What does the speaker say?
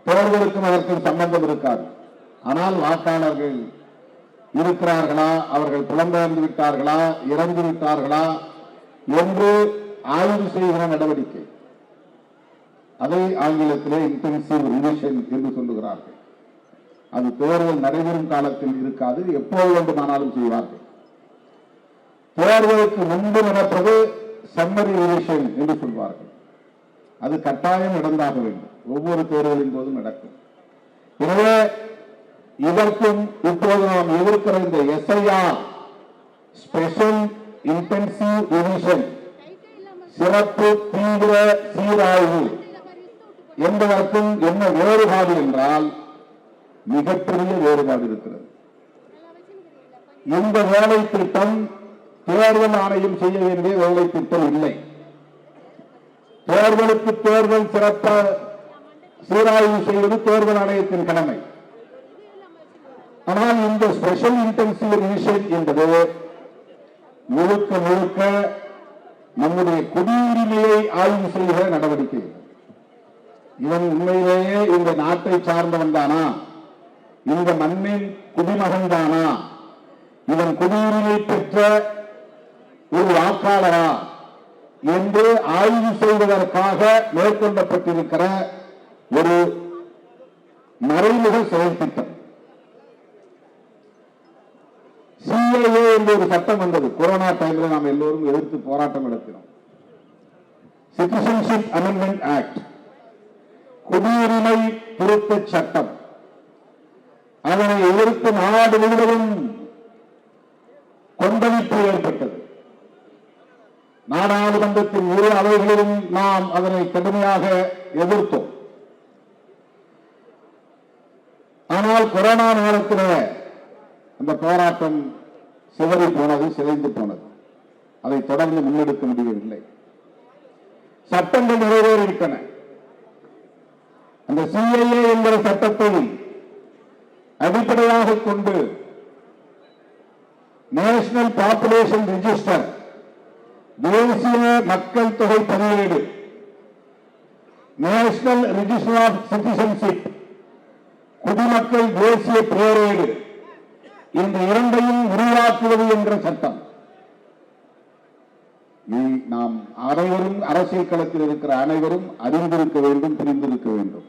தேர்தலுக்கும் அதற்கும் சம்பந்தம் இருக்காது. ஆனால் வாக்காளர்கள் இருக்கிறார்களா, அவர்கள் புலம்பெயர்ந்து விட்டார்களா, இறந்து விட்டார்களா என்று ஆய்வு செய்கிற நடவடிக்கை. அதை ஆங்கிலத்திலே இன்டென்சிவ் ரிவிஷன் என்று சொல்லுகிறார்கள். அது தேர்தல் நடைபெறும் காலத்தில் இருக்காது, எப்போது வேண்டுமானாலும் செய்வார்கள். தேர்தலுக்கு முன்பு நடப்பது சம்மரி ரிவிஷன் என்று சொல்வார்கள். அது கட்டாயம் நடந்தாக வேண்டும், ஒவ்வொரு தேர்தலின் போதும் நடக்கும். எனவே இதற்கும் இப்போது நாம் எதிர்க்கிற இந்த எஸ்ஐஆர் ஸ்பெஷல் இன்டென்சிவ் ரிவிஷன், சிறப்பு தீவிர சீராய்வு என்பதற்கும் என்ன வேறுபாடு என்றால் மிகப்பெரிய வேறுபாடு இருக்கிறது. இந்த வேலை திட்டம் தேர்தல் ஆணையம் செய்ய வேண்டிய வேலை திட்டம் இல்லை. தேர்தலுக்கு தேர்தல் சிறப்பு சீராய்வு செய்வது தேர்தல் ஆணையத்தின் கடமை. ஆனால் இந்த ஸ்பெஷல் இன்டென்சிவ் ரிவிஷன் என்பது முழுக்க முழுக்க நம்முடைய குடியுரிமையை ஆய்வு செய்கிற நடவடிக்கை. இவன் உண்மையிலேயே இந்த நாட்டை சார்ந்தவன் தானா, இந்த மண்ணின் குடிமகன் தானா, இவன் குடியுரிமை பெற்ற ஒரு வாக்காளரா என்று ஆய்வு செய்வதற்காக மேற்கொள்ளப்பட்டிருக்கிற ஒரு மறைமுக செயல் திட்டம். சிஏஏ என்ற ஒரு சட்டம் வந்தது. கொரோனா டைம்ல நாம் எல்லோரும் எதிர்த்து போராட்டம் நடத்தினோம். சிட்டிசன்ஷிப் அமெண்ட்மெண்ட் ஆக்ட், குடியுரிமை திருத்த சட்டம். அதனை எதிர்த்து நாடு முழுவதும் கொந்தளிப்பு ஏற்பட்டது. நாடாளுமன்றத்தின் இரு அவைகளிலும் நாம் அதனை கடுமையாக எதிர்த்தோம். ஆனால் கொரோனா நேரத்தில் அந்த போராட்டம் சிதறி போனது, சிதைந்து போனது. அதை தொடர்ந்து முன்னெடுக்க முடியவில்லை. சட்டங்கள் நிறைவேறிவிட்டன. அந்த சிஏஏ என்கிற சட்டத்தை அடிப்படையாக கொண்டு நேஷனல் பாப்புலேஷன் ரெஜிஸ்டர், தேசிய மக்கள் தொகை பதிவேடு, நேஷனல் ரெஜிஸ்டர் ஆஃப் சிட்டிசன்ஷிப், குடிமக்கள் தேசிய பேரேடு, இந்த இரண்டையும் உருவாக்குவது என்ற சட்டம். நாம் அனைவரும், அரசியல் களத்தில் இருக்கிற அனைவரும் அறிந்திருக்க வேண்டும், புரிந்திருக்க வேண்டும்.